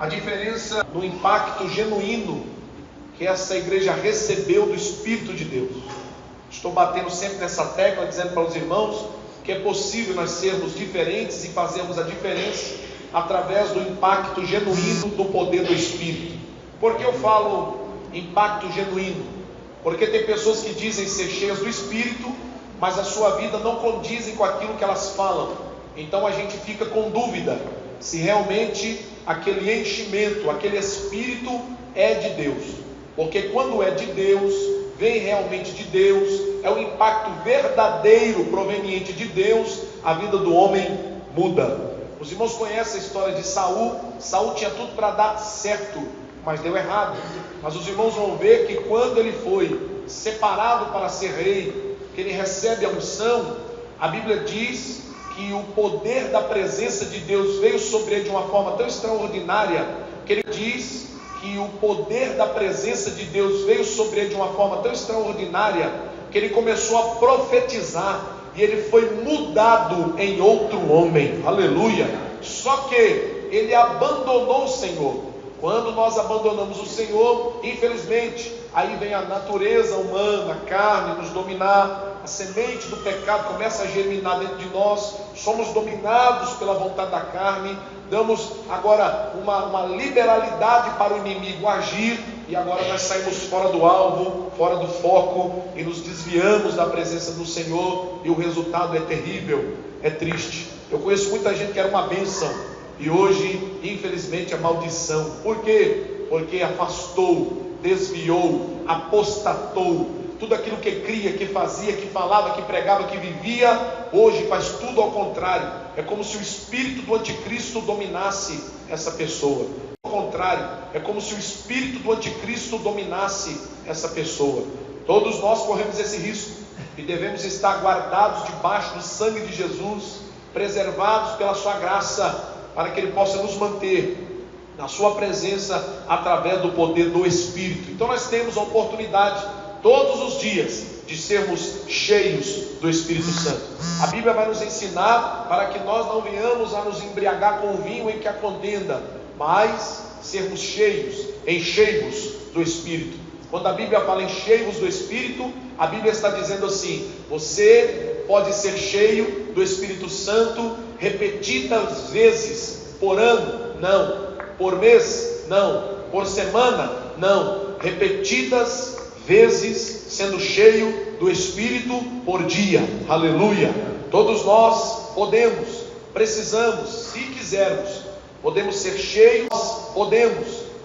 A diferença no impacto genuíno que essa igreja recebeu do Espírito de Deus. Estou batendo sempre nessa tecla, dizendo para os irmãos que é possível nós sermos diferentes e fazermos a diferença através do impacto genuíno do poder do Espírito. Por que eu falo impacto genuíno? Porque tem pessoas que dizem ser cheias do Espírito, mas a sua vida não condizem com aquilo que elas falam. Então a gente fica com dúvida se realmente aquele enchimento, aquele Espírito é de Deus. Porque quando é de Deus, vem realmente de Deus, é o impacto verdadeiro proveniente de Deus, a vida do homem muda. Os irmãos conhecem a história de Saul. Saul tinha tudo para dar certo, mas deu errado. Mas os irmãos vão ver que quando ele foi separado para ser rei, que ele recebe a unção, a Bíblia diz que o poder da presença de Deus veio sobre ele de uma forma tão extraordinária, que ele diz que o poder da presença de Deus veio sobre ele de uma forma tão extraordinária, que ele começou a profetizar, e ele foi mudado em outro homem, aleluia. Só que ele abandonou o Senhor. Quando nós abandonamos o Senhor, infelizmente, aí vem a natureza humana, a carne nos dominar, a semente do pecado começa a germinar dentro de nós, somos dominados pela vontade da carne, damos agora uma liberalidade para o inimigo agir, e agora nós saímos fora do alvo, fora do foco, e nos desviamos da presença do Senhor, e o resultado é terrível, é triste. Eu conheço muita gente que era uma bênção, e hoje, infelizmente, é maldição. Por quê? Porque afastou, desviou, apostatou. Tudo aquilo que cria, que fazia, que falava, que pregava, que vivia, hoje faz tudo ao contrário. É como se o espírito do anticristo dominasse essa pessoa. Ao contrário, é como se o espírito do anticristo dominasse essa pessoa. Todos nós corremos esse risco e devemos estar guardados debaixo do sangue de Jesus, preservados pela sua graça, para que Ele possa nos manter na sua presença através do poder do Espírito. Então nós temos a oportunidade todos os dias de sermos cheios do Espírito Santo. A Bíblia vai nos ensinar para que nós não venhamos a nos embriagar com o vinho em que há contenda, mas sermos cheios, enchei-vos do Espírito. Quando a Bíblia fala enchei-vos do Espírito, a Bíblia está dizendo assim: você pode ser cheio do Espírito Santo repetidas vezes por ano? Não. Por mês? Não. Por semana? Não. Repetidas vezes sendo cheio do Espírito por dia. Aleluia. Todos nós podemos, precisamos, se quisermos, podemos ser cheios,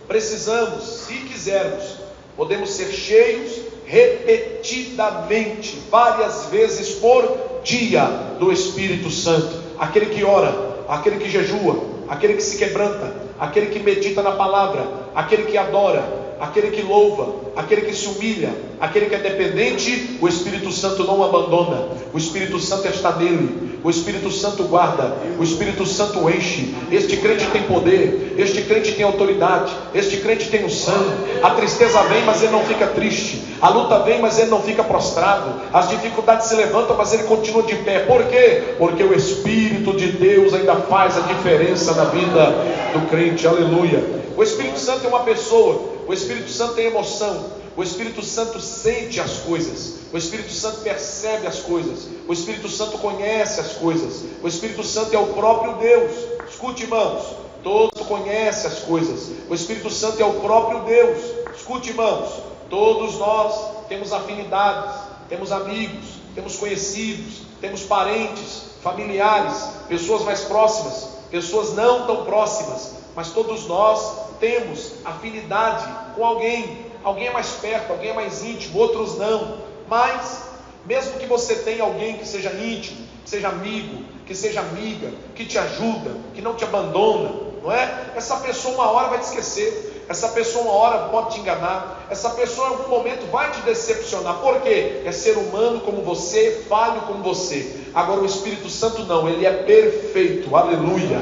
precisamos, se quisermos, podemos ser cheios repetidamente, várias vezes por dia do Espírito Santo. Aquele que ora, aquele que jejua, aquele que se quebranta, aquele que medita na palavra, aquele que adora, aquele que louva, aquele que se humilha, aquele que é dependente, o Espírito Santo não abandona. O Espírito Santo está nele, o Espírito Santo guarda, o Espírito Santo enche. Este crente tem poder, este crente tem autoridade, este crente tem unção. A tristeza vem, mas ele não fica triste. A luta vem, mas ele não fica prostrado. As dificuldades se levantam, mas ele continua de pé. Por quê? Porque o Espírito de Deus ainda faz a diferença na vida do crente. Aleluia. O Espírito Santo é uma pessoa. O Espírito Santo tem emoção. O Espírito Santo sente as coisas. O Espírito Santo percebe as coisas. O Espírito Santo conhece as coisas. O Espírito Santo é o próprio Deus. Escute, irmãos, todos conhecem as coisas. O Espírito Santo é o próprio Deus. Escute, irmãos, todos nós temos afinidades, temos amigos, temos conhecidos, temos parentes, familiares, pessoas mais próximas, pessoas não tão próximas, mas todos nós temos afinidade com alguém. Alguém é mais perto, alguém é mais íntimo, outros não. Mas mesmo que você tenha alguém que seja íntimo, que seja amigo, que seja amiga, que te ajuda, que não te abandona, não é? Essa pessoa uma hora vai te esquecer. Essa pessoa uma hora pode te enganar. Essa pessoa em algum momento vai te decepcionar. Por quê? É ser humano como você, falho como você. Agora o Espírito Santo não, ele é perfeito, aleluia.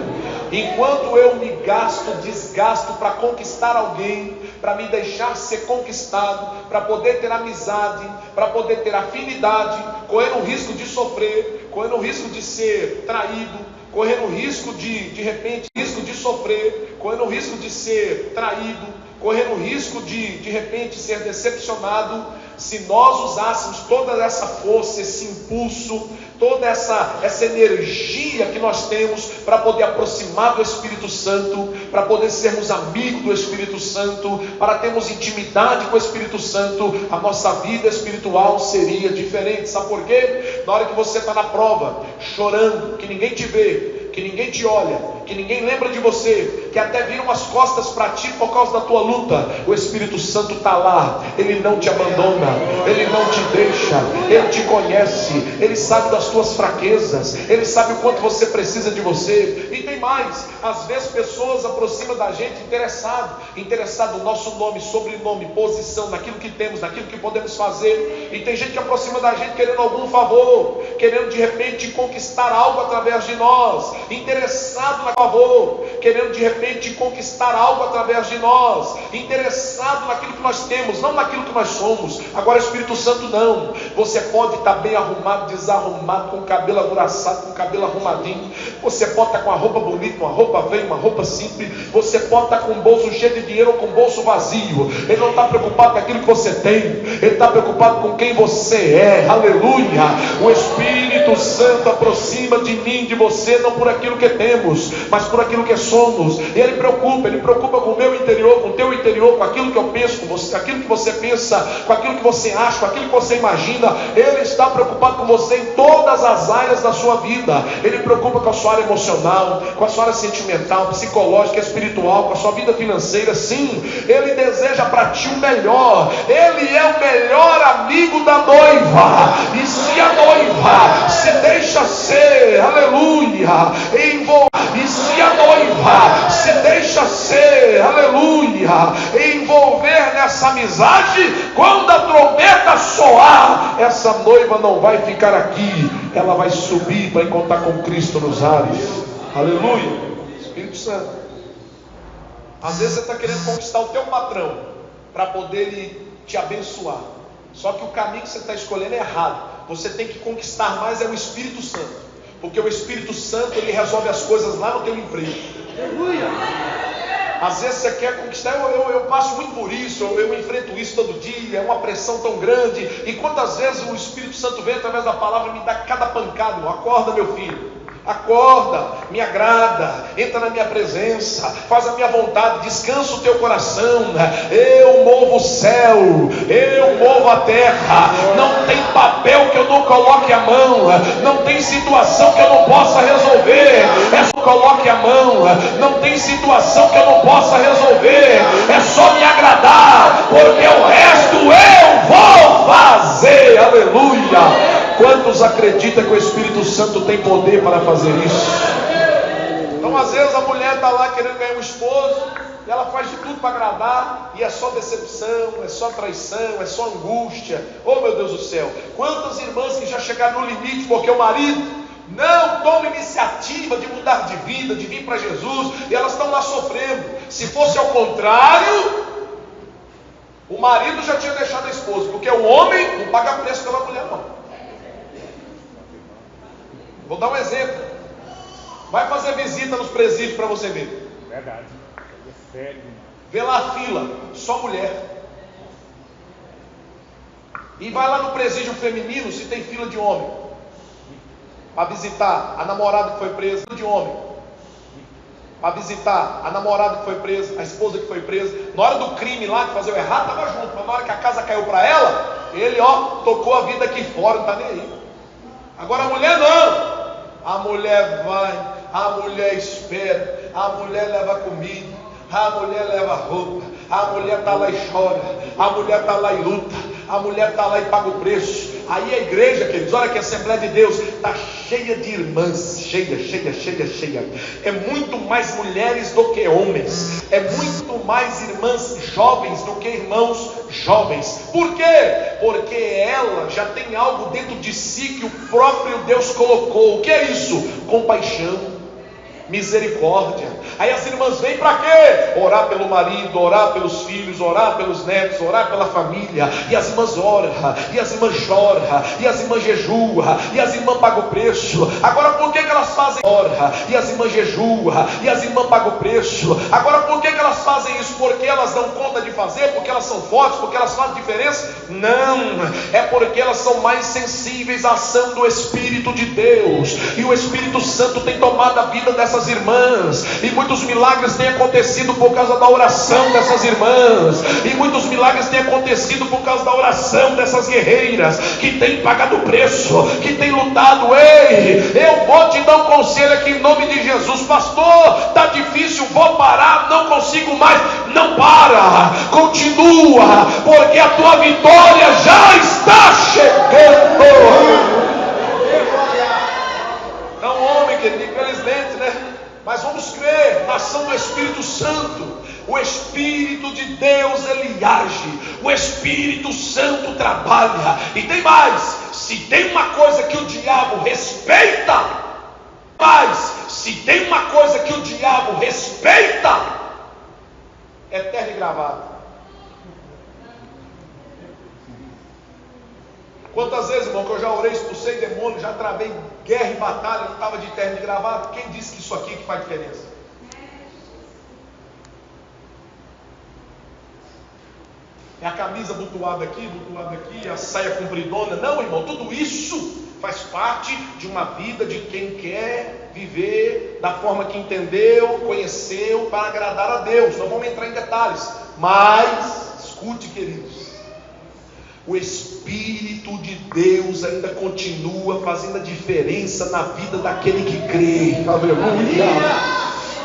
Enquanto eu me desgasto para conquistar alguém, para me deixar ser conquistado, para poder ter amizade, para poder ter afinidade, correndo o risco de sofrer, correndo o risco de ser traído, correndo o risco de repente, risco de de sofrer, correndo o risco de ser traído, correndo o risco de repente ser decepcionado, se nós usássemos toda essa força, esse impulso, toda essa energia que nós temos para poder aproximar do Espírito Santo, para poder sermos amigos do Espírito Santo, para termos intimidade com o Espírito Santo, a nossa vida espiritual seria diferente. Sabe por quê? Na hora que você está na prova, chorando, que ninguém te vê, que ninguém te olha, que ninguém lembra de você, que até viram as costas para ti por causa da tua luta, o Espírito Santo está lá, Ele não te abandona, Ele não te deixa, Ele te conhece, Ele sabe das tuas fraquezas, Ele sabe o quanto você precisa de você. E tem mais, às vezes pessoas aproximam da gente interessado no nosso nome, sobrenome, posição, naquilo que temos, naquilo que podemos fazer. E tem gente que aproxima da gente querendo algum favor, querendo de repente conquistar algo através de nós, interessado no favor, querendo de repente conquistar algo através de nós, interessado naquilo que nós temos, não naquilo que nós somos. Agora o Espírito Santo não. Você pode estar bem arrumado, desarrumado, com o cabelo agouraçado, com o cabelo arrumadinho, você pode estar com a roupa bonita, uma roupa velha, uma roupa simples, você pode estar com o bolso cheio de dinheiro ou com o bolso vazio. Ele não está preocupado com aquilo que você tem, Ele está preocupado com quem você é. Aleluia. O Espírito Santo aproxima de mim, de você, não por aquilo que temos, mas por aquilo que somos. E Ele preocupa com o meu interior, com o teu interior, com aquilo que eu penso, com você, aquilo que você pensa, com aquilo que você acha, com aquilo que você imagina. Ele está preocupado com você em todas as áreas da sua vida. Ele preocupa com a sua área emocional, com a sua área sentimental, psicológica, espiritual, com a sua vida financeira. Sim, Ele deseja para ti o melhor. Ele é o melhor amigo da noiva. E se a noiva se deixa ser, aleluia, e se a noiva se deixa ser, aleluia, envolver nessa amizade, quando a trombeta soar, essa noiva não vai ficar aqui, ela vai subir para encontrar com Cristo nos ares. Aleluia. Espírito Santo. Às vezes você está querendo conquistar o teu patrão para poder ele te abençoar, só que o caminho que você está escolhendo é errado. Você tem que conquistar mais é o Espírito Santo, porque o Espírito Santo ele resolve as coisas lá no teu emprego. Aleluia. Às vezes você quer conquistar, eu passo muito por isso, eu enfrento isso todo dia, é uma pressão tão grande. E quantas vezes o Espírito Santo vem através da palavra e me dá cada pancada. Acorda, meu filho, acorda, me agrada, entra na minha presença, faz a minha vontade, descansa o teu coração. Eu movo o céu, eu movo a terra, não tem papel que eu não coloque a mão, não tem situação que eu não possa resolver, é só coloque a mão, não tem situação que eu não possa resolver, é só me agradar, porque o resto eu vou fazer. Aleluia. Quantos acreditam que o Espírito Santo tem poder para fazer isso? Então às vezes a mulher está lá querendo ganhar um esposo, e ela faz de tudo para agradar, e é só decepção, é só traição, é só angústia. Oh meu Deus do céu, quantas irmãs que já chegaram no limite porque o marido não toma iniciativa de mudar de vida, de vir para Jesus, e elas estão lá sofrendo. Se fosse ao contrário, o marido já tinha deixado a esposa, porque o homem não paga preço pela mulher não. Vou dar um exemplo. Vai fazer visita nos presídios para você ver. Verdade. É sério. Vê lá a fila, só mulher. E vai lá no presídio feminino, se tem fila de homem, para visitar a namorada que foi presa, de homem, para visitar a namorada que foi presa, a esposa que foi presa. Na hora do crime lá, que fazer o errado, estava junto, mas na hora que a casa caiu para ela, ele tocou a vida aqui fora, não está nem aí. Agora a mulher não. A mulher vai, a mulher espera, a mulher leva comida, a mulher leva roupa, a mulher está lá e chora, a mulher está lá e luta, a mulher está lá e paga o preço. Aí a igreja, queridos, olha que a Assembleia de Deus está cheia de irmãs, cheia. É muito mais mulheres do que homens, é muito mais irmãs jovens do que irmãos jovens. Por quê? Porque ela já tem algo dentro de si que o próprio Deus colocou. O que é isso? Compaixão. Misericórdia. Aí as irmãs vêm para quê? Orar pelo marido, orar pelos filhos, orar pelos netos, orar pela família. E as irmãs oram, e as irmãs choram, e as irmãs jejuam, e as irmãs pagam o preço. Agora por que elas fazem? Oram, e as irmãs jejuam, e as irmãs pagam o preço. Agora por que elas fazem isso? Porque elas dão conta de fazer? Porque elas são fortes? Porque elas fazem diferença? Não, é porque elas são mais sensíveis à ação do Espírito de Deus. E o Espírito Santo tem tomado a vida dessas irmãs, e muitos milagres têm acontecido por causa da oração dessas irmãs, e muitos milagres têm acontecido por causa da oração dessas guerreiras, que têm pagado o preço, que têm lutado. Ei, eu vou te dar um conselho aqui em nome de Jesus. Pastor, está difícil, vou parar, não consigo mais. Não para, continua, porque a tua vitória já está chegando. Não, homem, querido, infelizmente, né? Mas vamos crer na ação do Espírito Santo. O Espírito de Deus, ele age. O Espírito Santo trabalha. E tem mais: se tem uma coisa que o diabo respeita, é terno e gravata. Quantas vezes, irmão, que eu já orei, expulsei demônio, já travei guerra e batalha, não estava de terno e gravata? Quem disse que isso aqui que faz diferença? É a camisa abotoada aqui, a saia compridona. Não, irmão, tudo isso faz parte de uma vida de quem quer viver da forma que entendeu, conheceu, para agradar a Deus. Não vamos entrar em detalhes, mas escute, queridos, o Espírito de Deus ainda continua fazendo a diferença na vida daquele que crê. Aleluia!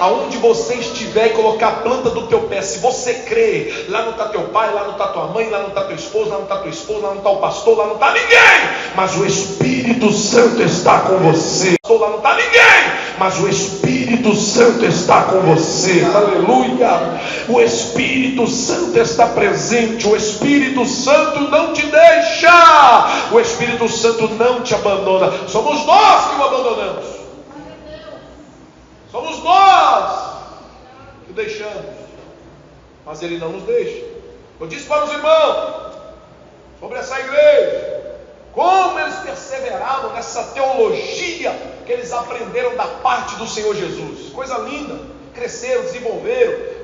Aonde você estiver e colocar a planta do teu pé, se você crê, lá não está teu pai, lá não está tua mãe, lá não está teu esposo, lá não está tua esposa, lá não está o pastor, lá não está ninguém, mas o Espírito Santo está com você. Lá não está ninguém, mas o Espírito Santo está com você. Aleluia! O Espírito Santo está presente. O Espírito Santo não te deixa. O Espírito Santo não te abandona. Somos nós que o abandonamos. Somos nós que deixamos, mas Ele não nos deixa. Eu disse para os irmãos sobre essa igreja, como eles perseveravam nessa teologia que eles aprenderam da parte do Senhor Jesus. Coisa linda, cresceram, desenvolveram,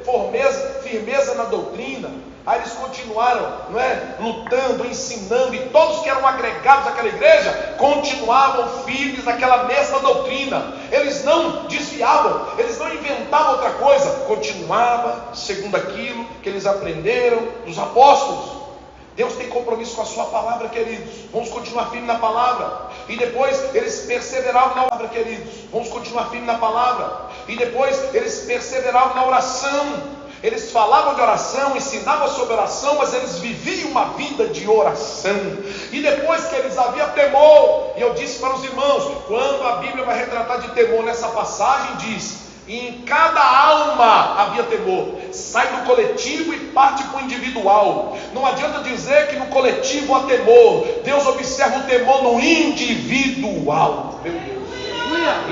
firmeza na doutrina. Aí eles continuaram, não é, lutando, ensinando, e todos que eram agregados àquela igreja continuavam firmes naquela mesma doutrina. Eles não desviavam, eles não inventavam outra coisa, continuava segundo aquilo que eles aprenderam dos apóstolos. Deus tem compromisso com a sua palavra, queridos. Vamos continuar firmes na palavra. E depois eles perseveravam na palavra, queridos. Vamos continuar firmes na palavra. E depois eles perseveravam na oração. Eles falavam de oração, ensinavam sobre oração, mas eles viviam uma vida de oração. E depois que eles haviam temor, e eu disse para os irmãos, quando a Bíblia vai retratar de temor nessa passagem, diz: em cada alma havia temor. Sai do coletivo e parte para o individual. Não adianta dizer que no coletivo há temor. Deus observa o temor no individual. Meu Deus.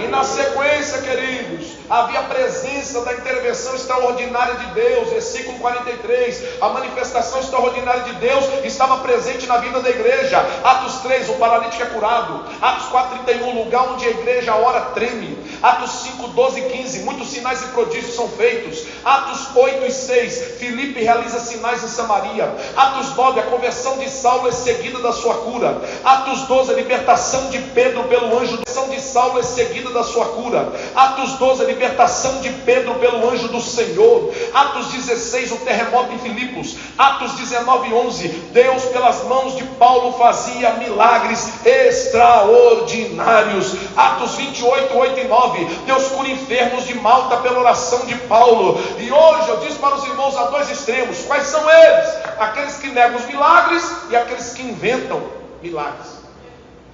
E na sequência, queridos, havia a presença da intervenção extraordinária de Deus. Versículo 43, a manifestação extraordinária de Deus estava presente na vida da igreja. Atos 3, o paralítico é curado. Atos 4:31, o lugar onde a igreja ora treme. Atos 5, 12 e 15, muitos sinais e prodígios são feitos. Atos 8 e 6, Filipe realiza sinais em Samaria. Atos 9, a conversão de Saulo é seguida da sua cura. Atos 12, a libertação de Pedro pelo anjo. A conversão de Saulo é seguida da sua cura. Atos 12, a libertação de Pedro pelo anjo do Senhor. Atos 16, o terremoto em Filipos. Atos 19, 11, Deus pelas mãos de Paulo fazia milagres extraordinários. Atos 28, 8 e 9, Deus cura enfermos de Malta pela oração de Paulo. E hoje eu disse para os irmãos, há dois extremos. Quais são eles? Aqueles que negam os milagres e aqueles que inventam milagres.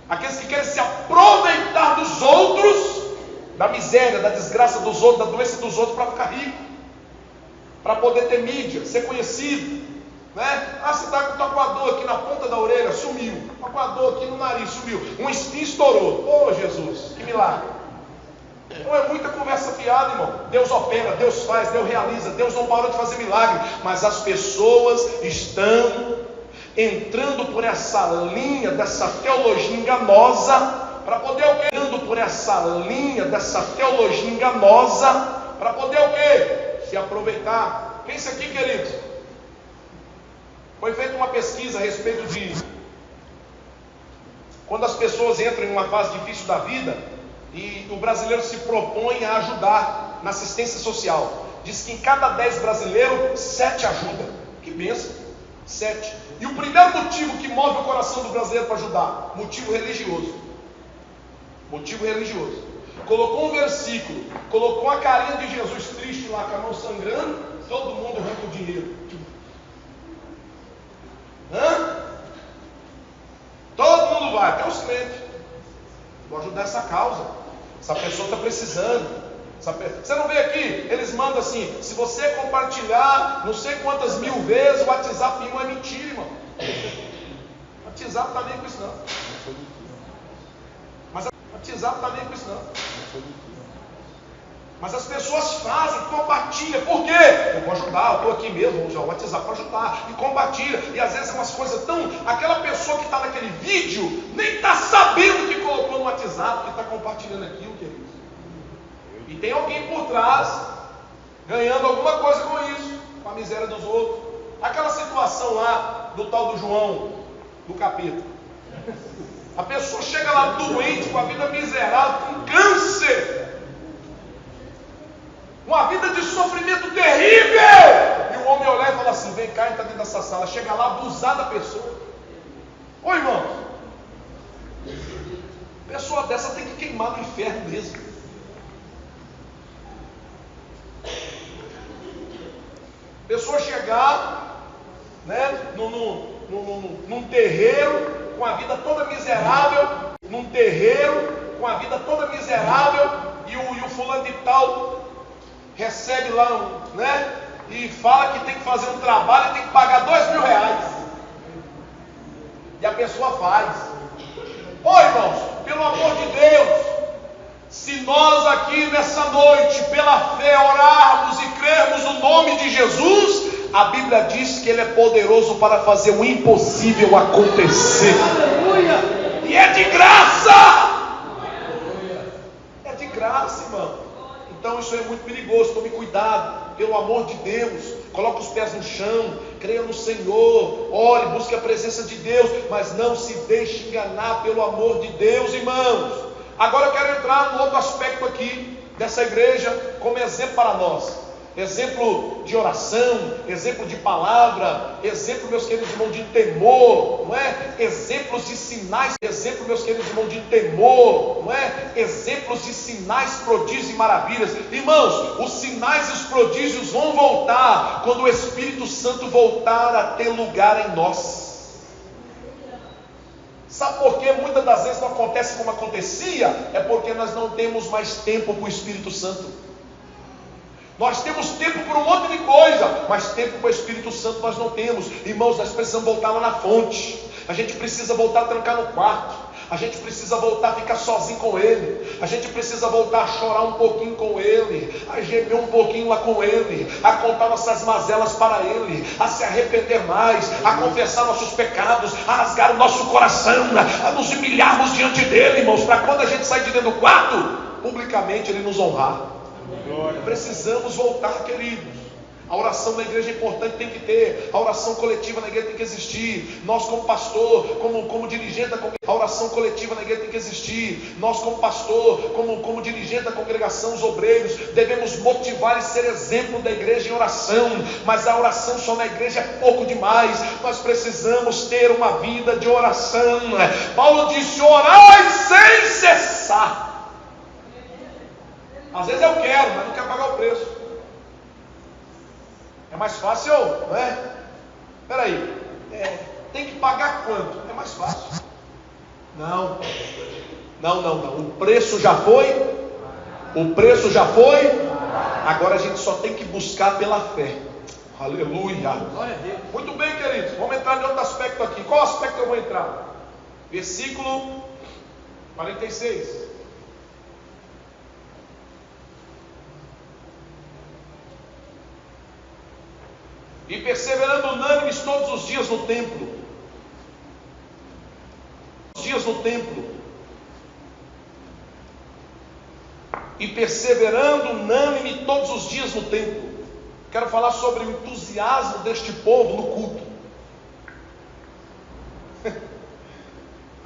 Aqueles que querem se aproveitar dos outros, da miséria, da desgraça dos outros, da doença dos outros, para ficar rico, para poder ter mídia, ser conhecido, né? Ah, você está com a dor aqui na ponta da orelha, sumiu. Está com a dor aqui no nariz, sumiu. Um espinho estourou. Oh, Jesus, que milagre. Não é muita conversa fiada, irmão. Deus opera, Deus faz, Deus realiza, Deus não para de fazer milagre. Mas as pessoas estão entrando por essa linha dessa teologia enganosa para poder o quê? Entrando por essa linha dessa teologia enganosa para poder o quê? Se aproveitar. Pensa aqui, queridos. Foi feita uma pesquisa a respeito de quando as pessoas entram em uma fase difícil da vida e o brasileiro se propõe a ajudar na assistência social. Diz que em cada 10 brasileiros, 7 ajudam. Que bênção! 7. E o primeiro motivo que move o coração do brasileiro para ajudar? Motivo religioso. Motivo religioso. Colocou um versículo, colocou a carinha de Jesus triste lá com a mão sangrando, todo mundo arranca o dinheiro. Todo mundo vai, até os crentes. Vou ajudar essa causa. Essa pessoa está precisando. Você não vê aqui? Eles mandam assim: se você compartilhar não sei quantas mil vezes o WhatsApp, não é mentira, irmão. O WhatsApp está nem com isso não. Mas o WhatsApp está nem com isso não. Mas as pessoas fazem, compartilham. Por quê? Eu vou ajudar, eu estou aqui mesmo, vou usar o WhatsApp para ajudar. E compartilha. E às vezes é umas coisas tão... Aquela pessoa que está naquele vídeo nem está sabendo que colocou no WhatsApp, que está compartilhando aquilo, querido. E tem alguém por trás ganhando alguma coisa com isso, com a miséria dos outros. Aquela situação lá do tal do João, do capeta. A pessoa chega lá doente, com a vida miserável, com câncer, uma vida de sofrimento terrível. E o homem olha e fala assim: vem cá, entra dentro dessa sala. Chega lá, abusar da pessoa. Ô irmão, pessoa dessa tem que queimar no inferno mesmo. Pessoa chegar, né, num terreiro com a vida toda miserável, num terreiro com a vida toda miserável, e o fulano de tal recebe lá, né, e fala que tem que fazer um trabalho e tem que pagar R$2.000. E a pessoa faz. Ô irmãos, pelo amor de Deus, se nós aqui nessa noite, pela fé, orarmos e crermos no nome de Jesus, a Bíblia diz que Ele é poderoso para fazer o impossível acontecer. Aleluia! E é de graça! É de graça, irmão. Então isso é muito perigoso, tome cuidado, pelo amor de Deus. Coloque os pés no chão, creia no Senhor, ore, busque a presença de Deus, mas não se deixe enganar, pelo amor de Deus, irmãos. Agora eu quero entrar no outro aspecto aqui dessa igreja como exemplo para nós. Exemplo de oração, exemplo de palavra, exemplo, meus queridos irmãos, de temor, não é? Exemplos de sinais, exemplo, meus queridos irmãos, de temor, não é? Exemplos de sinais, prodígios e maravilhas. Irmãos, os sinais e os prodígios vão voltar quando o Espírito Santo voltar a ter lugar em nós. Sabe por que muitas das vezes não acontece como acontecia? É porque nós não temos mais tempo para o Espírito Santo. Nós temos tempo para um monte de coisa, mas tempo para o Espírito Santo nós não temos. Irmãos, nós precisamos voltar lá na fonte. A gente precisa voltar a trancar no quarto. A gente precisa voltar a ficar sozinho com Ele. A gente precisa voltar a chorar um pouquinho com Ele, a gemer um pouquinho lá com Ele, a contar nossas mazelas para Ele, a se arrepender mais, a confessar nossos pecados, a rasgar o nosso coração, a nos humilharmos diante dEle, irmãos, para quando a gente sair de dentro do quarto, publicamente Ele nos honrar. Precisamos voltar, queridos. A oração na igreja é importante, tem que ter. A oração coletiva na igreja tem que existir. Nós como pastor, como dirigente da congregação, a oração coletiva na igreja tem que existir. Nós como pastor, como dirigente da congregação, os obreiros, devemos motivar e ser exemplo da igreja em oração. Mas a oração só na igreja é pouco demais. Nós precisamos ter uma vida de oração. Paulo disse: orai sem cessar. Às vezes eu quero, mas não quero pagar o preço. É mais fácil, não é? Peraí, tem que pagar quanto? É mais fácil. Não. O preço já foi. O preço já foi. Agora a gente só tem que buscar pela fé. Aleluia. Muito bem, queridos. Vamos entrar em outro aspecto aqui. Qual aspecto eu vou entrar? Versículo 46. e perseverando unânimes todos os dias no templo. E perseverando unânime todos os dias no templo. Quero falar sobre o entusiasmo deste povo no culto.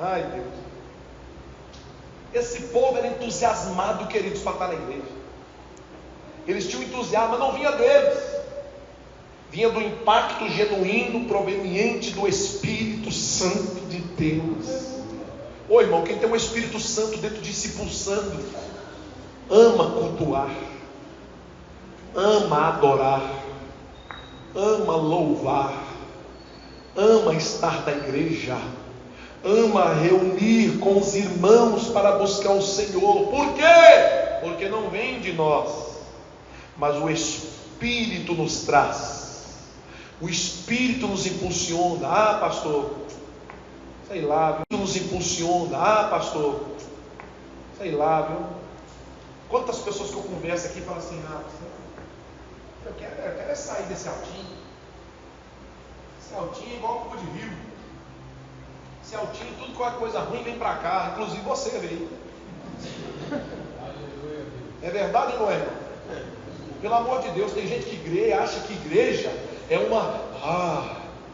Ai, Deus. Esse povo era entusiasmado, queridos, para estar na igreja. Eles tinham entusiasmo, mas não vinha deles. Vinha do impacto genuíno proveniente do Espírito Santo de Deus. Ô irmão, quem tem o Espírito Santo dentro de si pulsando, ama cultuar, ama adorar, ama louvar, ama estar na igreja, ama reunir com os irmãos para buscar o Senhor. Por quê? Porque não vem de nós, mas o Espírito nos traz, o Espírito nos impulsiona. Ah, pastor, sei lá, viu? Nos impulsiona. Ah, pastor, sei lá, viu? Quantas pessoas que eu converso aqui falam assim: ah, eu quero sair desse altinho. Esse altinho é igual a Cuba de Rio. Esse altinho, tudo que é coisa ruim vem para cá, inclusive você veio. É verdade ou não é? Pelo amor de Deus, tem gente que acha que igreja é uma...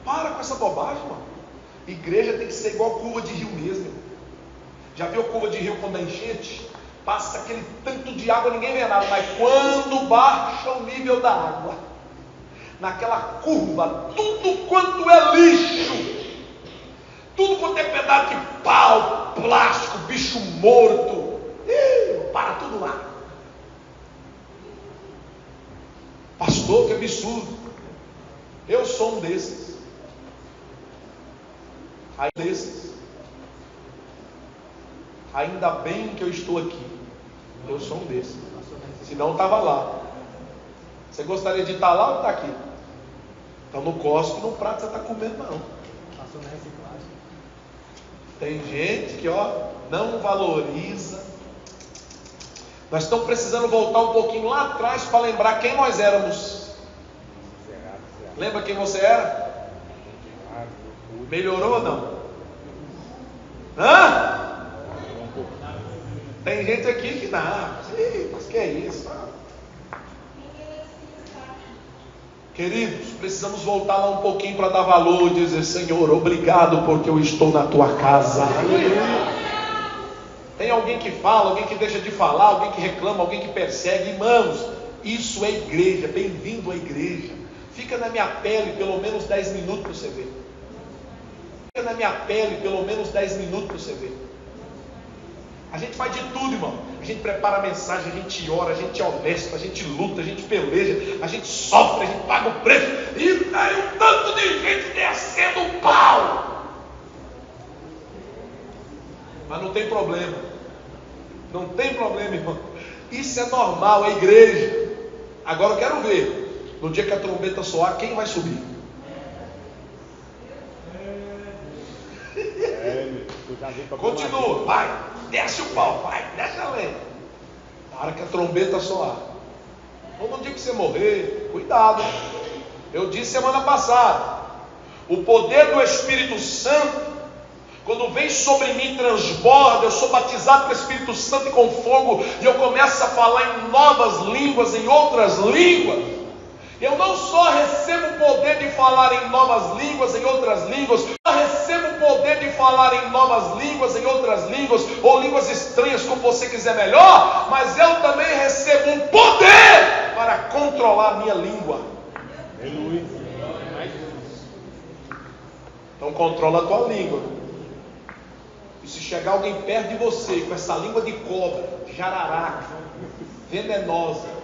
para com essa bobagem, mano. Igreja tem que ser igual a curva de rio mesmo. Já viu a curva de rio quando é enchente? Passa aquele tanto de água, ninguém vê nada, mas quando baixa o nível da água, naquela curva, tudo quanto é lixo, tudo quanto é pedaço de pau, plástico, bicho morto, para tudo lá. Pastor, que absurdo. Eu sou um desses. Ainda bem que eu estou aqui. Eu sou um desses. Senão eu estava lá. Você gostaria de estar lá ou estar aqui? Então não cospe no prato que você está comendo, não. Tem gente que não valoriza. Nós estamos precisando voltar um pouquinho lá atrás para lembrar quem nós éramos. Lembra quem você era? Melhorou ou não? Tem gente aqui que não. Mas que é isso? Queridos, precisamos voltar lá um pouquinho para dar valor e dizer: Senhor, obrigado porque eu estou na tua casa. Tem alguém que fala, alguém que deixa de falar, alguém que reclama, alguém que persegue. Irmãos, isso é igreja. Bem-vindo à igreja. Fica na minha pele pelo menos 10 minutos para você ver. Fica na minha pele pelo menos 10 minutos para você ver. A gente faz de tudo, irmão. A gente prepara a mensagem, a gente ora, a gente é honesto, a gente luta, a gente peleja, a gente sofre, a gente paga o preço. E tem um tanto de gente descendo o pau. Mas não tem problema. Não tem problema, irmão. Isso é normal, é igreja. Agora eu quero ver, no dia que a trombeta soar, quem vai subir? Continua, vai, desce o pau, vai, desce a lenha. Na hora que a trombeta soar, ou no dia que você morrer, cuidado. Eu disse semana passada, o poder do Espírito Santo, quando vem sobre mim, transborda. Eu sou batizado com o Espírito Santo e com fogo, e eu começo a falar em novas línguas, em outras línguas. Eu não só recebo o poder de falar em novas línguas, em outras línguas, eu recebo o poder de falar em novas línguas, em outras línguas, ou línguas estranhas, como você quiser melhor, mas eu também recebo um poder para controlar a minha língua. Então controla a tua língua. E se chegar alguém perto de você com essa língua de cobra, jararaca, venenosa,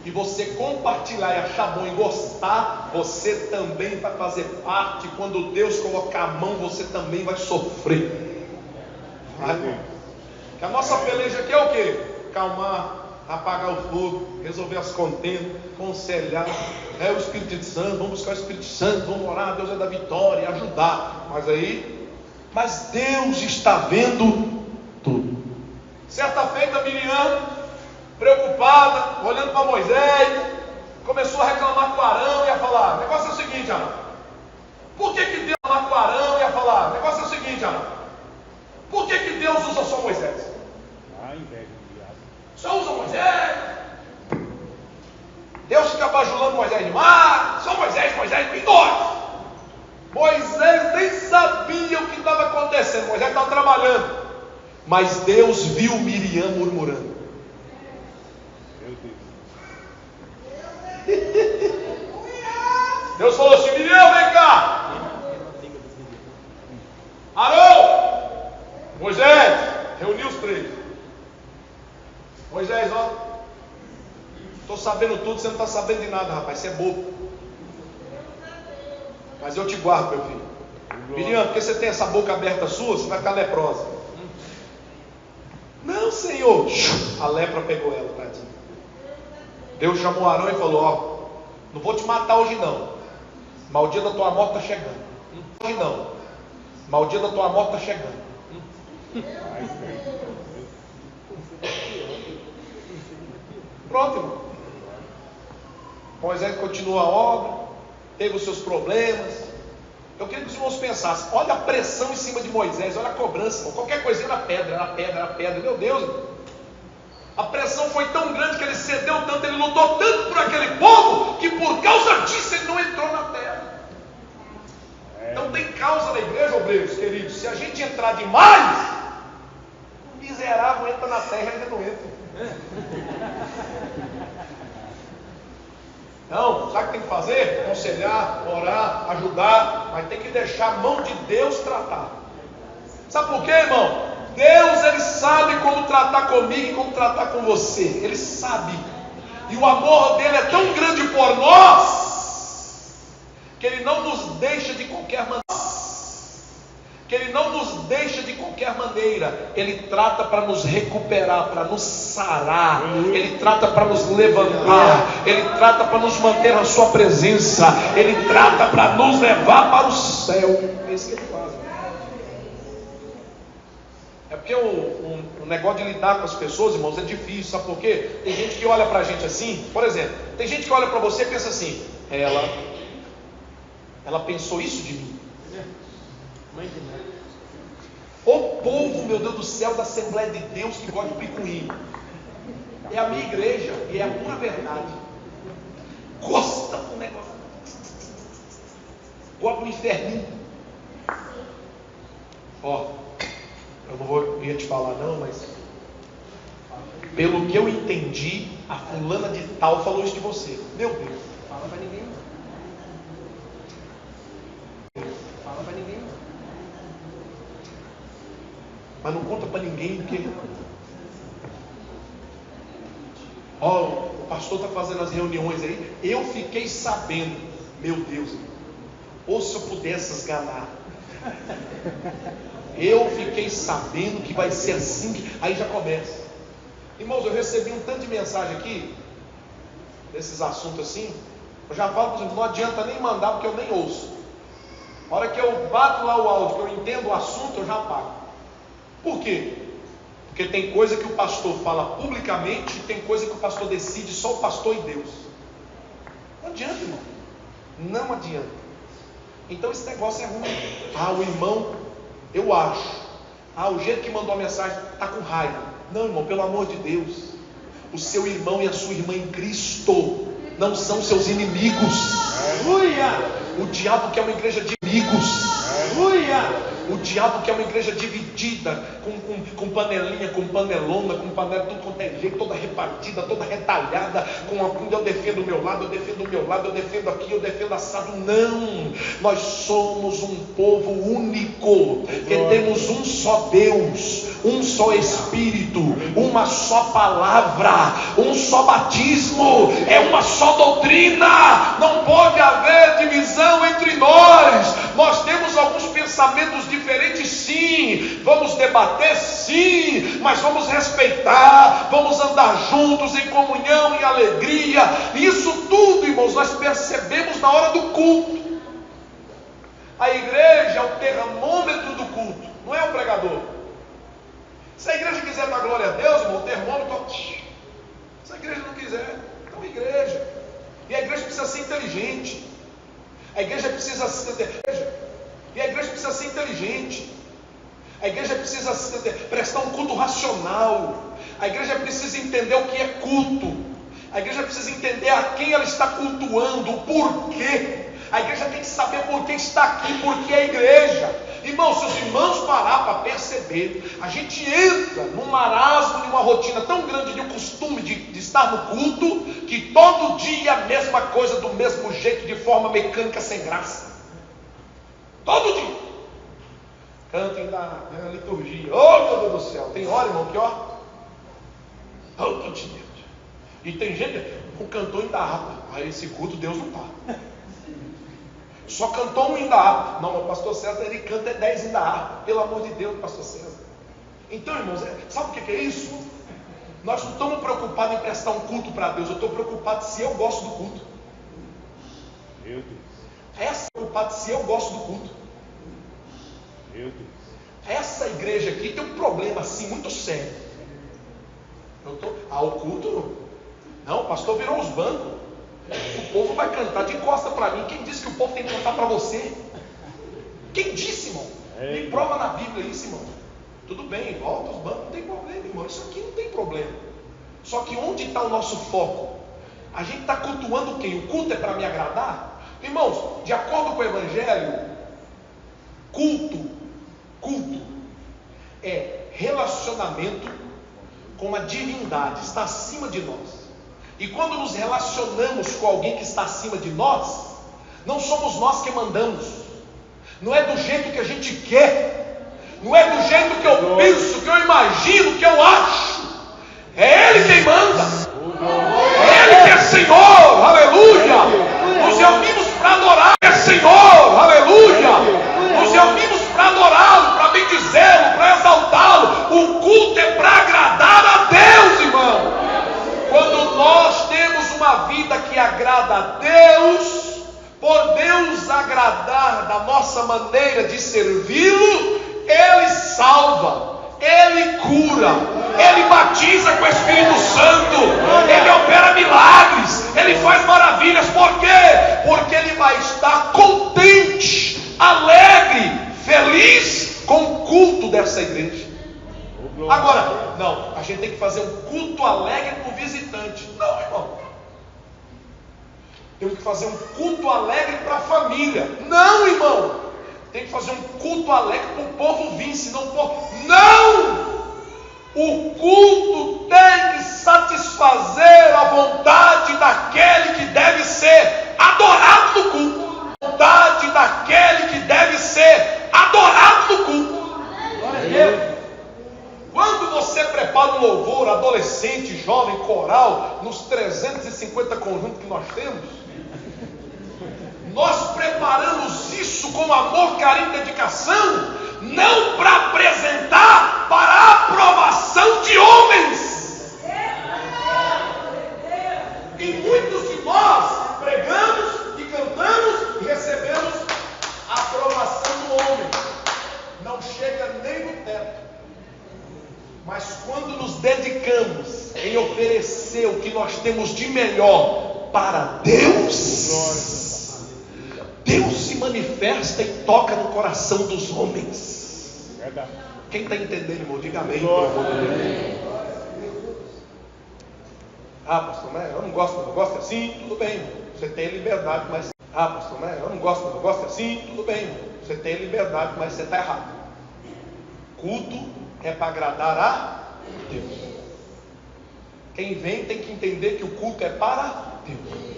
e você compartilhar e achar bom e gostar, você também vai fazer parte. Quando Deus colocar a mão, você também vai sofrer. Que a nossa peleja aqui é o quê? Calmar, apagar o fogo, resolver as contendas, aconselhar. É o Espírito Santo, vamos buscar o Espírito Santo, vamos orar, Deus é da vitória, ajudar. Mas Deus está vendo tudo. Certa feita, Miriam, preocupada, olhando para Moisés, começou a reclamar com Arão e a falar: o negócio é o seguinte, seguinte, Ana. Por que Deus lá com Arão ia falar? O negócio é o seguinte, Ana. Por que Deus usa só Moisés? Inveja do diabo. Só usa Moisés. Deus fica bajulando Moisés demais. Só Moisés, e nós? Moisés nem sabia o que estava acontecendo. Moisés estava trabalhando. Mas Deus viu Miriam murmurando. Meu Deus. Deus falou assim: Miriam, vem cá. Arão, Moisés, reuniu os três. Moisés, ó, estou sabendo tudo, você não está sabendo de nada, rapaz, você é bobo. Mas eu te guardo, meu filho. Miriam, porque você tem essa boca aberta sua, você vai ficar leprosa. Não, Senhor. A lepra pegou ela, tadinha. Deus chamou Arão e falou: ó, não vou te matar hoje não, mas o dia da tua morte está chegando. Hoje não, mas o dia da tua morte está chegando. Pronto, irmão. Moisés continua a obra, teve os seus problemas. Eu queria que os irmãos pensassem: olha a pressão em cima de Moisés, olha a cobrança, irmão. Qualquer coisinha era pedra. Meu Deus, irmão. A pressão foi tão grande que ele cedeu tanto, ele lutou tanto por aquele povo, que por causa disso ele não entrou na terra. Então tem causa na igreja, obreiros queridos. Se a gente entrar demais, o miserável entra na terra e ainda não entra. Não, sabe o que tem que fazer? Aconselhar, orar, ajudar, mas tem que deixar a mão de Deus tratar. Sabe por quê, irmão? Deus, Ele sabe como tratar comigo e como tratar com você. Ele sabe. E o amor dele é tão grande por nós, que Ele não nos deixa de qualquer maneira. Ele trata para nos recuperar, para nos sarar. Ele trata para nos levantar. Ele trata para nos manter na sua presença. Ele trata para nos levar para o céu. É isso que Ele faz. É porque o negócio de lidar com as pessoas, irmãos, é difícil. Sabe por quê? Tem gente que olha para a gente assim. Por exemplo, tem gente que olha para você e pensa assim: ela pensou isso de mim. O povo, meu Deus do céu, da Assembleia de Deus que gosta de picuinho. É a minha igreja e é a pura verdade. Gosta do negócio. Gosta do inferninho. Ó, eu não ia te falar não, mas pelo que eu entendi, a fulana de tal falou isso de você. Meu Deus. Fala pra ninguém. Fala pra ninguém. Mas não conta para ninguém, porque o pastor está fazendo as reuniões aí. Eu fiquei sabendo, meu Deus, ou se eu pudesse esganar. Eu fiquei sabendo que vai ser assim. Aí já começa. Irmãos, eu recebi um tanto de mensagem aqui, desses assuntos assim. Eu já falo, por exemplo, não adianta nem mandar, porque eu nem ouço. A hora que eu bato lá o áudio, que eu entendo o assunto, eu já apago. Por quê? Porque tem coisa que o pastor fala publicamente e tem coisa que o pastor decide só o pastor e Deus. Não adianta, irmão. Não adianta. Então esse negócio é ruim. O irmão, eu acho. O jeito que mandou a mensagem está com raiva. Não, irmão, pelo amor de Deus. O seu irmão e a sua irmã em Cristo não são seus inimigos. O diabo quer uma igreja de amigos. O diabo quer uma igreja dividida, com panelinha, com panelona, com panela, tudo quanto é jeito, toda repartida, toda retalhada, eu defendo o meu lado, eu defendo o meu lado, eu defendo aqui, eu defendo assado. Não, nós somos um povo único, que temos um só Deus, um só Espírito, uma só palavra, um só batismo, é uma só doutrina. Não pode haver divisão entre nós. Nós temos alguns pensamentos diferentes, sim, vamos debater, sim, mas vamos respeitar, vamos andar juntos em comunhão, em alegria. Isso tudo, irmãos, nós percebemos na hora do culto. A igreja é o termômetro do culto, não é o pregador. Se a igreja quiser dar glória a Deus, irmão, o termômetro, se a igreja não quiser, então a igreja. E a igreja precisa ser inteligente. A igreja precisa e a igreja precisa ser inteligente. A igreja precisa prestar um culto racional. A igreja precisa entender o que é culto. A igreja precisa entender a quem ela está cultuando, o porquê. A igreja tem que saber por que está aqui, porque é igreja. Irmão, se os irmãos parar para perceber, a gente entra num marasmo, numa rotina tão grande de um costume de estar no culto, que todo dia a mesma coisa, do mesmo jeito, de forma mecânica, sem graça. Todo dia. Cantem na liturgia. Oh, meu Deus do céu. Tem hora, irmão, que ó. Todo dia. E tem gente, o cantor ainda harpa. Aí esse culto Deus não está. Só cantou um ainda harpa. Não, o pastor César, ele canta 10 ainda harpa. Pelo amor de Deus, pastor César. Então, irmãos, sabe o que é isso? Nós não estamos preocupados em prestar um culto para Deus. Eu estou preocupado se eu gosto do culto. Meu Deus. Essa é preocupado se eu gosto do culto. Meu Deus. Essa igreja aqui tem um problema assim muito sério. O culto não, o pastor virou os bancos. O povo vai cantar de costa para mim. Quem disse que o povo tem que cantar para você? Quem disse, irmão? Me prova na Bíblia isso, irmão. Tudo bem, volta os bancos, não tem problema, irmão. Isso aqui não tem problema. Só que onde está o nosso foco? A gente está cultuando quem? O culto é para me agradar? Irmãos, de acordo com o Evangelho, culto é relacionamento com a divindade, está acima de nós. E quando nos relacionamos com alguém que está acima de nós, não somos nós que mandamos, não é do jeito que a gente quer, não é do jeito que eu penso, que eu imagino, que eu acho. É Ele quem manda, é Ele que é Senhor, aleluia. Nos reunimos para adorar, é Senhor, aleluia. Nos reunimos para adorá-lo, para bendizê-lo, para exaltá-lo. O culto é para agradar a Deus, irmão. Quando nós temos uma vida que agrada a Deus, por Deus agradar da nossa maneira de servi-lo, Ele salva, Ele cura, Ele batiza com o Espírito Santo, Ele opera milagres, Ele faz maravilhas. Por quê? Porque Ele vai estar contente, alegre, feliz com o culto dessa igreja. Agora, não, a gente tem que fazer um culto alegre para o visitante. Não, irmão. Temos que fazer um culto alegre para a família. Não, irmão. Tem que fazer um culto alegre para o povo vir, senão o povo... Não! O culto tem que satisfazer a vontade daquele que deve ser adorado no culto. A vontade daquele que deve ser adorado no culto. Glória a Deus. Quando você prepara um louvor, adolescente, jovem, coral, nos 350 conjuntos que nós temos, nós preparamos isso com amor, carinho e dedicação, não para apresentar para a aprovação de homens. E muitos de nós pregamos e cantamos e recebemos a aprovação do homem. Não chega nem no teto. Mas quando nos dedicamos em oferecer o que nós temos de melhor para Deus, Deus se manifesta e toca no coração dos homens. Quem está entendendo, irmão? Diga amém. Ah, pastor, né? Eu não gosto assim, tudo bem, irmão. Você tem liberdade, mas... Ah, pastor, né? Eu não gosto assim, tudo bem, irmão. Você tem liberdade, mas você está errado. Culto é para agradar a Deus. Quem vem tem que entender que o culto é para Deus.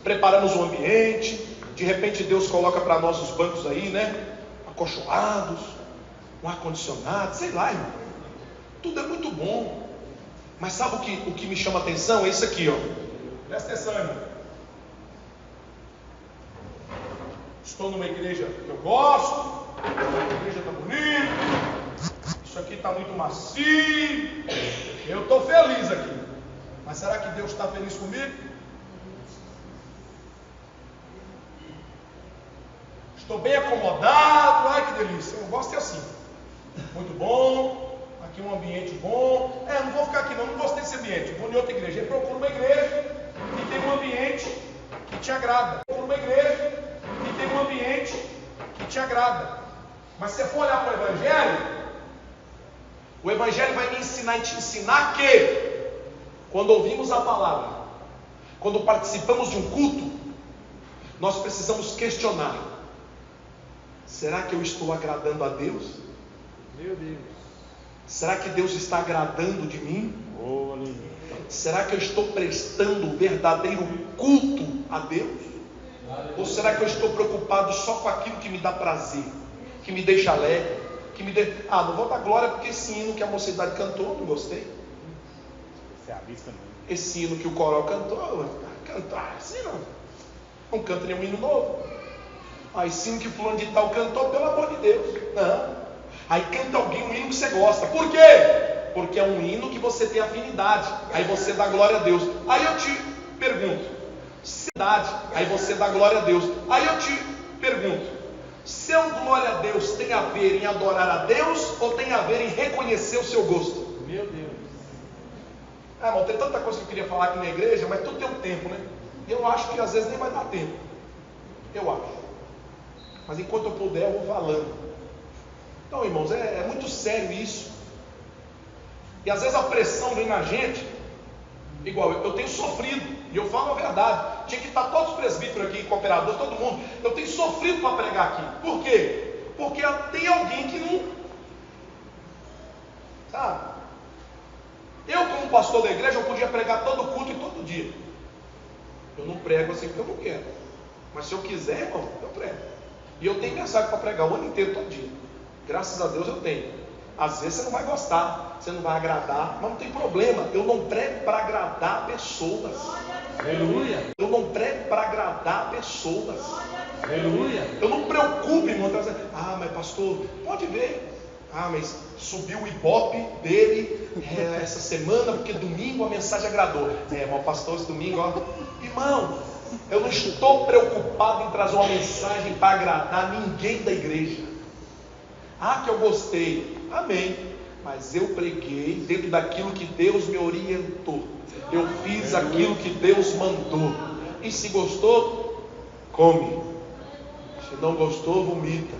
Preparamos o ambiente. De repente Deus coloca para nós os bancos aí, né? Acolchoados, um ar-condicionado, sei lá, irmão. Tudo é muito bom. Mas sabe o que me chama a atenção? É isso aqui, ó. Presta atenção, irmão. Estou numa igreja que eu gosto. A igreja está bonita. Isso aqui está muito macio. Eu estou feliz aqui. Mas será que Deus está feliz comigo? Estou bem acomodado. Ai, que delícia. Eu gosto de assim. Muito bom. Aqui um ambiente bom. Não vou ficar aqui não gostei desse ambiente. Vou em outra igreja. Eu procuro uma igreja que tem um ambiente que te agrada. Procuro uma igreja que tem agrada. Mas se você for olhar para o Evangelho vai me ensinar e te ensinar que, quando ouvimos a palavra, quando participamos de um culto, nós precisamos questionar: será que eu estou agradando a Deus? Meu Deus. Será que Deus está agradando de mim? Oh, aleluia. Será que eu estou prestando o verdadeiro culto a Deus? Ou será que eu estou preocupado só com aquilo que me dá prazer, que me deixa alegre, não vou dar glória porque esse hino que a mocidade cantou, não gostei. Você avista muito. Esse hino que o coral cantou, cantar assim não canta nenhum hino novo. Esse hino que fulano de tal cantou, pelo amor de Deus, não. Aí canta alguém um hino que você gosta. Por quê? Porque é um hino que você tem afinidade. Aí você dá glória a Deus. Aí eu te pergunto, aí você dá glória a Deus. Aí eu te pergunto, seu glória a Deus tem a ver em adorar a Deus ou tem a ver em reconhecer o seu gosto? Meu Deus. Irmão, tem tanta coisa que eu queria falar aqui na igreja, mas tudo tem um tempo, né? Eu acho que às vezes nem vai dar tempo. Eu acho. Mas enquanto eu puder, eu vou falando. Então, irmãos, é muito sério isso. E às vezes a pressão vem na gente. Igual, eu tenho sofrido, e eu falo a verdade. Tinha que estar todos os presbíteros aqui, cooperadores, todo mundo. Eu tenho sofrido para pregar aqui. Por quê? Porque tem alguém que não... Sabe? Eu, como pastor da igreja, eu podia pregar todo culto e todo dia. Eu não prego assim porque eu não quero. Mas se eu quiser, irmão, eu prego. E eu tenho mensagem para pregar o ano inteiro, todo dia. Graças a Deus eu tenho. Às vezes você não vai gostar, você não vai agradar, mas não tem problema. Eu não prego para agradar pessoas. Aleluia. Eu não prego para agradar pessoas. Aleluia. Eu não me preocupo, irmão. Mas pastor, pode ver. Mas subiu o ibope dele essa semana, porque domingo a mensagem agradou. Mas pastor, esse domingo, irmão, eu não estou preocupado em trazer uma mensagem para agradar ninguém da igreja. Que eu gostei, amém, mas eu preguei dentro daquilo que Deus me orientou. Eu fiz aquilo que Deus mandou. E se gostou, come. Se não gostou, vomita.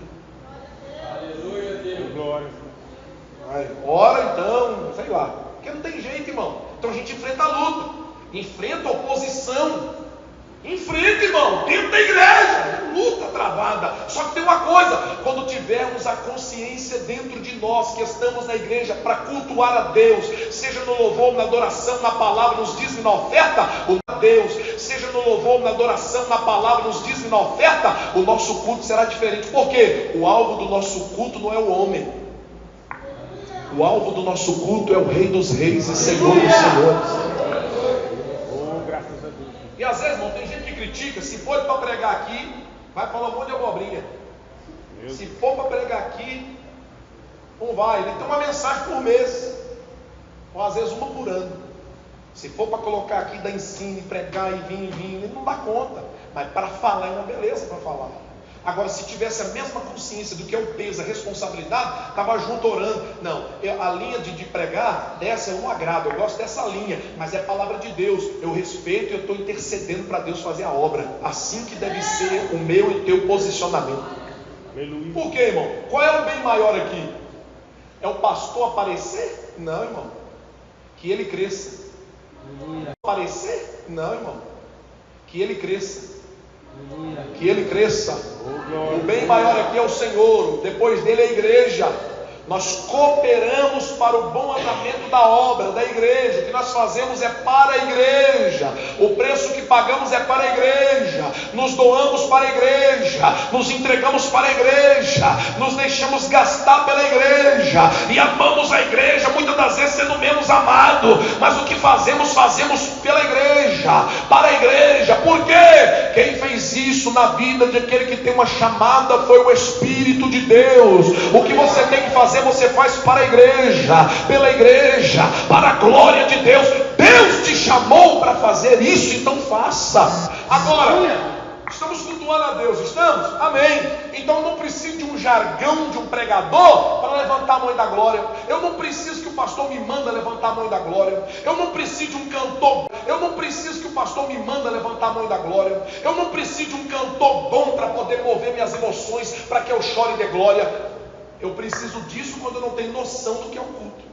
Aleluia, Deus. Glória. Ora então, sei lá. Porque não tem jeito, irmão. Então a gente enfrenta a luta, enfrenta a oposição. Enfrenta, irmão, dentro da igreja, luta travada. Só que tem uma coisa: quando tivermos a consciência dentro de nós que estamos na igreja para cultuar a Deus, seja no louvor, na adoração, na palavra, nos dízimos, na oferta, Deus, seja no louvor, na adoração, na palavra, nos dízimos, na oferta, o nosso culto será diferente. Por quê? O alvo do nosso culto não é o homem. O alvo do nosso culto é o Rei dos Reis e Senhor dos Senhores. E às vezes, irmão, tem gente que critica. Se for para pregar aqui, vai falar um monte de abobrinha. Se for para pregar aqui, não vai. Ele tem uma mensagem por mês, ou às vezes uma por ano. Se for para colocar aqui, dar ensino, pregar e vir, ele não dá conta. Mas para falar é uma beleza para falar. Agora, se tivesse a mesma consciência do que é o peso, a responsabilidade, estava junto orando. Não, a linha de pregar, dessa é um agrado, eu gosto dessa linha, mas é a palavra de Deus, eu respeito e eu estou intercedendo para Deus fazer a obra. Assim que deve ser o meu e o teu posicionamento. Aleluia. Por quê, irmão? Qual é o bem maior aqui? É o pastor aparecer? Não, irmão. Que ele cresça. Aleluia. Aparecer? Não, irmão. Que ele cresça. Que ele cresça. O bem maior aqui é o Senhor, depois dele é a igreja. Nós cooperamos para o bom andamento da obra, da igreja. O que nós fazemos é para a igreja. O preço que pagamos é para a igreja. Nos doamos para a igreja. Nos entregamos para a igreja. Nos deixamos gastar pela igreja. E amamos a igreja, muitas das vezes sendo menos amado. Mas o que fazemos, fazemos pela igreja, para a igreja. Por quê? Quem fez isso na vida de aquele que tem uma chamada foi o Espírito de Deus. O que você tem que fazer, você faz para a igreja, pela igreja, para a glória de Deus. Deus te chamou para fazer isso, então faça. Agora, estamos cultuando cultuando a Deus, estamos? Amém. Então eu não preciso de um jargão de um pregador para levantar a mão da glória. Eu não preciso que o pastor me manda levantar a mão da glória. Eu não preciso de um cantor. Eu não preciso que o pastor me manda levantar a mão da glória. Eu não preciso de um cantor bom para poder mover minhas emoções, para que eu chore de glória. Eu preciso disso quando eu não tenho noção do que é o culto.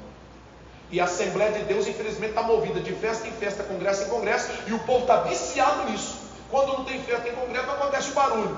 E a Assembleia de Deus, infelizmente, está movida de festa em festa, congresso em congresso, e o povo está viciado nisso. Quando não tem festa em congresso, não acontece o barulho.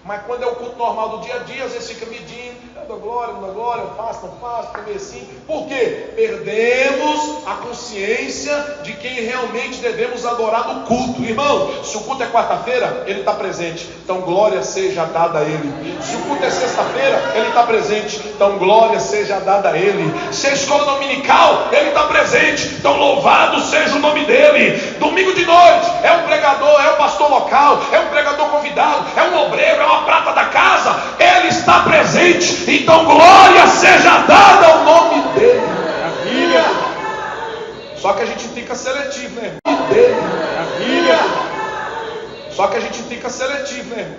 Mas quando é o culto normal do dia a dia, às vezes fica medindo, eu dou glória, não dou glória, eu faço, não faço, fica meio assim. Por quê? Perdemos a consciência de quem realmente devemos adorar no culto. Irmão, se o culto é quarta-feira, ele está presente, então glória seja dada a ele. Se o culto é sexta-feira, ele está presente, então glória seja dada a ele. Se é escola dominical, ele está presente, então louvado seja o nome dele. Domingo de noite, é um pregador, é um pastor local, é um pregador convidado, é um obreiro, é uma prata da casa, ele está presente, então glória seja dada ao nome dele. Maravilha. Só que a gente fica seletivo, né, irmão? Maravilha. Só que a gente fica seletivo, né, irmão?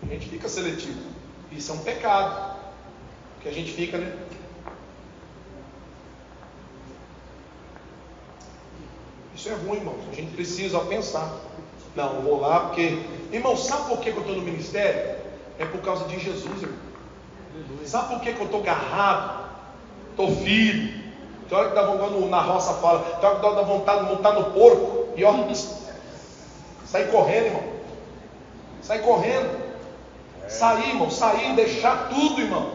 A gente fica seletivo. Isso é um pecado. Que a gente fica, né? Isso é ruim, irmãos. A gente precisa pensar. Não, vou lá porque... Irmão, sabe por que eu estou no ministério? É por causa de Jesus, irmão. Sabe por que eu estou agarrado? Estou firme. Tem hora que dá vontade, na roça fala, tem hora que dá vontade de montar no porco. E ó, sair correndo, irmão. Sair correndo. Sair, irmão, sair, deixar tudo, irmão.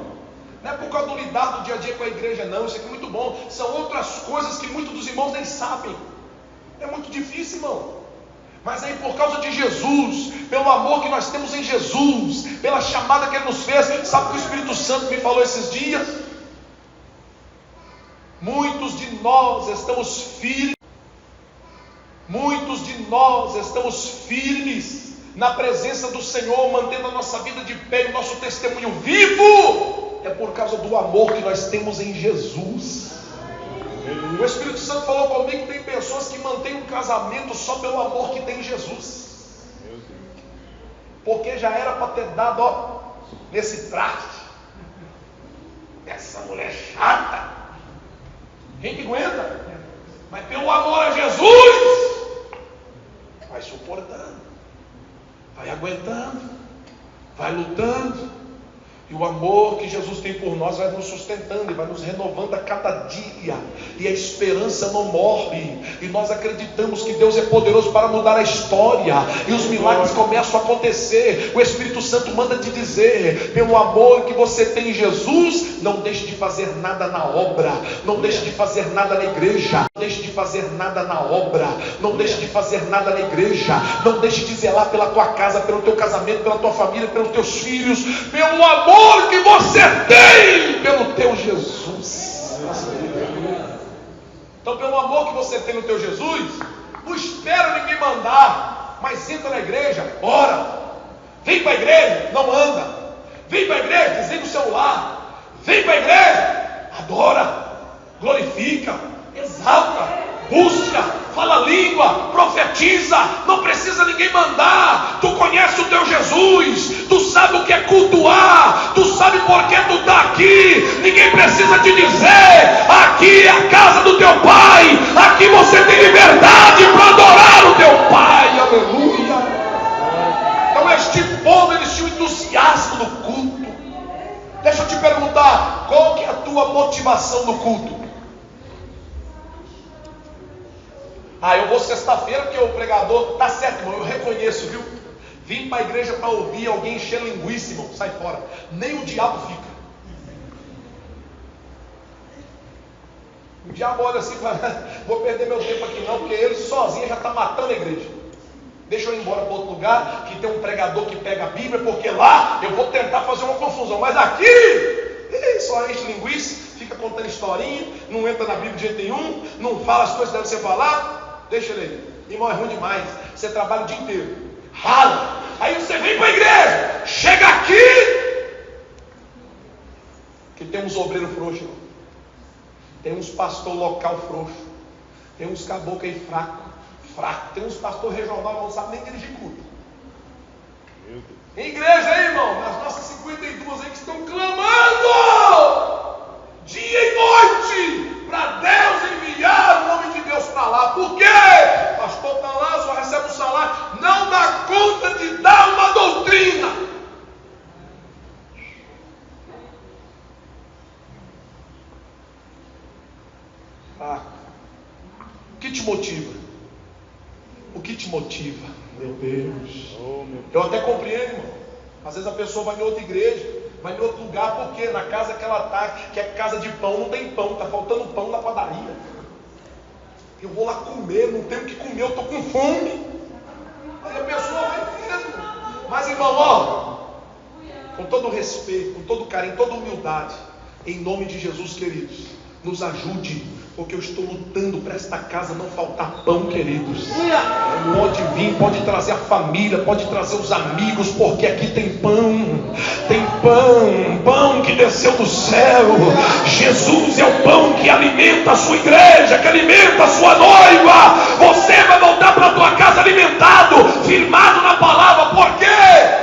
Não é por causa do lidar do dia a dia com a igreja, não. Isso aqui é muito bom. São outras coisas que muitos dos irmãos nem sabem. É muito difícil, irmão. Mas aí por causa de Jesus, pelo amor que nós temos em Jesus, pela chamada que Ele nos fez. Sabe o que o Espírito Santo me falou esses dias? Muitos de nós estamos firmes. Muitos de nós estamos firmes na presença do Senhor, mantendo a nossa vida de pé, o nosso testemunho vivo. É por causa do amor que nós temos em Jesus. O Espírito Santo falou comigo que tem pessoas que mantêm um casamento só pelo amor que tem em Jesus. Porque já era para ter dado, ó, nesse traste. Essa mulher chata. Quem que aguenta? Mas pelo amor a Jesus, vai suportando, vai aguentando, vai lutando. E o amor que Jesus tem por nós vai nos sustentando e vai nos renovando a cada dia. E a esperança não morre. E nós acreditamos que Deus é poderoso para mudar a história. E os milagres começam a acontecer. O Espírito Santo manda te dizer: pelo amor que você tem em Jesus, não deixe de fazer nada na obra. Não deixe de fazer nada na igreja. Não deixe de fazer nada na obra. Não deixe de fazer nada na igreja. Não deixe de zelar pela tua casa, pelo teu casamento, pela tua família, pelos teus filhos. Pelo amor que você tem pelo teu Jesus. Então, pelo amor que você tem no teu Jesus, não espera ninguém mandar, mas entra na igreja, ora. Vem para a igreja, não anda. Vem para a igreja, desliga o celular. Vem para a igreja, adora, glorifica, exalta, busca, fala língua, profetiza. Não precisa ninguém mandar. Tu conhece o teu Jesus, tu sabe o que é cultuar, tu sabe por que tu está aqui. Ninguém precisa te dizer: aqui é a casa do teu pai, aqui você tem liberdade para adorar o teu pai. Aleluia. Então este povo, eles tinham entusiasmo no culto. Deixa eu te perguntar, qual que é a tua motivação no culto? Eu vou sexta-feira porque o pregador tá certo, irmão, eu reconheço, viu? Vim para a igreja para ouvir alguém encher linguiça, irmão, sai fora. Nem o diabo fica. O diabo olha assim e fala: vou perder meu tempo aqui não, porque ele sozinho já está matando a igreja. Deixa eu ir embora para outro lugar, que tem um pregador que pega a Bíblia, porque lá eu vou tentar fazer uma confusão. Mas aqui, ele só enche linguiça, fica contando historinha, não entra na Bíblia de jeito nenhum, não fala as coisas que deve ser falar. Deixa ele aí. Irmão, é ruim demais. Você trabalha o dia inteiro, rala. Aí você vem para a igreja, chega aqui, que tem uns obreiros frouxos, tem uns pastor local frouxo, tem uns caboclos aí fraco. Tem uns pastor regional que não sabe nem dirigir culto. Em igreja aí, irmão, nas nossas 52 aí que estão clamando dia e noite para Deus enviar o nome de Deus para lá. Por quê? O pastor está lá, só recebe o salário, não dá conta de dar uma doutrina. O que te motiva? O que te motiva? Meu Deus. Eu até compreendo, irmão. Às vezes a pessoa vai em outra igreja, vai em outro lugar, porque na casa que ela está, que é casa de pão, não tem pão, está faltando pão na padaria. Eu vou lá comer, não tenho o que comer, eu estou com fome. Aí a pessoa vai mesmo. Mas, irmão, ó, com todo respeito, com todo carinho, toda humildade, em nome de Jesus, queridos, nos ajude. Porque eu estou lutando para esta casa não faltar pão, queridos. Pode vir, pode trazer a família, pode trazer os amigos, porque aqui tem pão. Tem pão que desceu do céu. Jesus é o pão que alimenta a sua igreja, que alimenta a sua noiva. Você vai voltar para a tua casa alimentado, firmado na palavra. Por quê?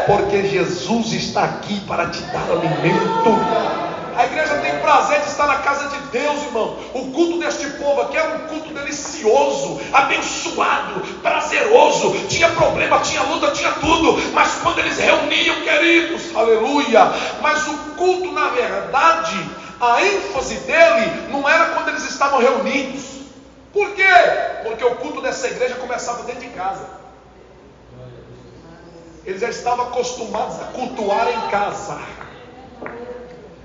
Porque Jesus está aqui para te dar alimento. A igreja tem prazer de estar na casa de Deus, irmão. O culto deste povo aqui é um culto delicioso, abençoado, prazeroso. Tinha problema, tinha luta, tinha tudo. Mas quando eles reuniam, queridos, aleluia. Mas o culto, na verdade, a ênfase dele não era quando eles estavam reunidos. Por quê? Porque o culto dessa igreja começava dentro de casa. Eles já estavam acostumados a cultuar em casa.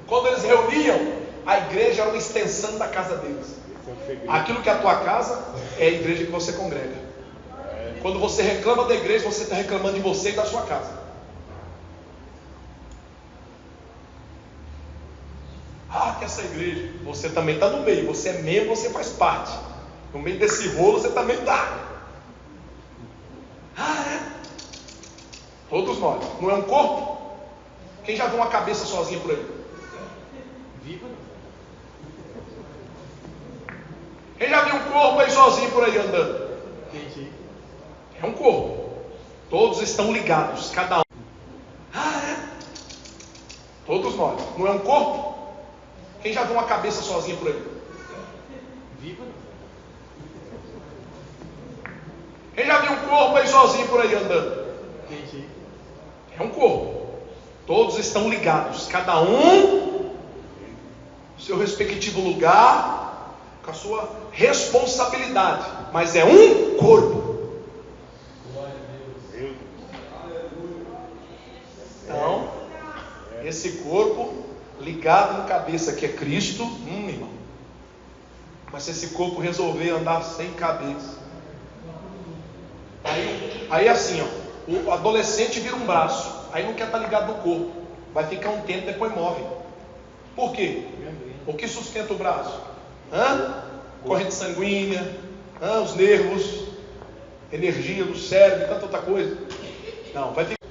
Quando eles reuniam, a igreja era uma extensão da casa deles. Aquilo que é a tua casa é a igreja que você congrega. Quando você reclama da igreja, você está reclamando de você e da sua casa. Ah, que essa igreja, você também está no meio. Você é membro, você faz parte. No meio desse rolo você também está. Ah, é? Todos nós. Não é um corpo? Quem já viu uma cabeça sozinha por aí? Viva. Quem já viu um corpo aí sozinho por aí andando? É um corpo. Todos estão ligados, cada um. Ah, é? Todos nós. Não é um corpo? Quem já viu uma cabeça sozinha por aí? Viva. Quem já viu um corpo aí sozinho por aí andando? É um corpo. Todos estão ligados, cada um no seu respectivo lugar, com a sua responsabilidade, mas é um corpo. Então, esse corpo ligado no cabeça que é Cristo, irmão. Mas se esse corpo resolver andar sem cabeça, aí assim, ó, o adolescente vira um braço, aí não quer estar ligado no corpo, vai ficar um tempo, depois morre. Por quê? O que sustenta o braço? Corrente sanguínea, os nervos, energia do cérebro e tanta outra coisa. Não, vai ficar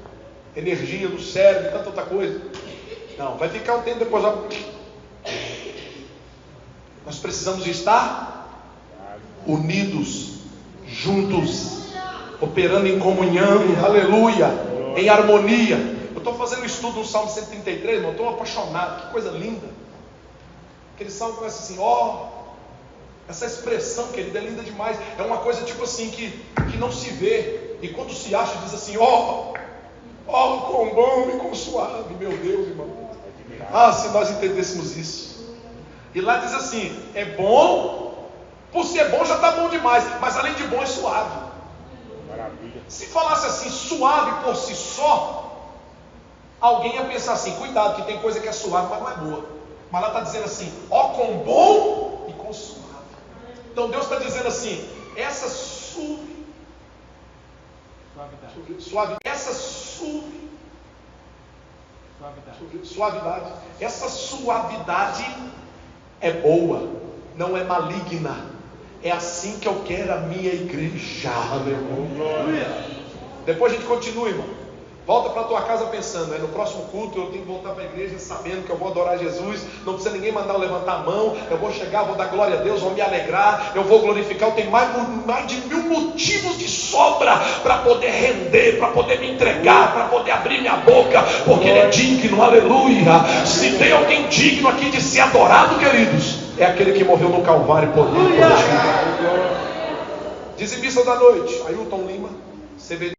energia do cérebro e tanta outra coisa. Não, vai ficar um tempo depois. Nós precisamos estar unidos, juntos, operando em comunhão, aleluia, em harmonia. Eu estou fazendo um estudo no Salmo 133, irmão, estou apaixonado, que coisa linda. Aquele salmo começa assim, essa expressão, querido, é linda demais. É uma coisa tipo assim que não se vê, e quando se acha diz assim, quão bom e quão suave, meu Deus, irmão. Ah, se nós entendêssemos isso. E lá diz assim, é bom, por ser bom já está bom demais, mas além de bom é suave. Maravilha. Se falasse assim, suave por si só, alguém ia pensar assim, cuidado, que tem coisa que é suave, mas não é boa. Mas lá está dizendo assim, quão bom e quão suave. Então Deus está dizendo assim, essa suavidade, essa suavidade é boa, não é maligna. É assim que eu quero a minha igreja. Aleluia. Depois a gente continua, irmão. Volta para tua casa pensando, no próximo culto eu tenho que voltar para a igreja sabendo que eu vou adorar Jesus. Não precisa ninguém mandar eu levantar a mão. Eu vou chegar, vou dar glória a Deus, vou me alegrar, eu vou glorificar. Eu tenho mais de 1000 motivos de sobra para poder render, para poder me entregar, para poder abrir minha boca, porque Ele é digno, aleluia. Se tem alguém digno aqui de ser adorado, queridos, é aquele que morreu no Calvário por mim. Dizimista da noite, Ailton Lima, CVD.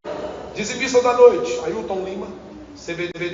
Dizimista da noite, Ailton Lima, CVD.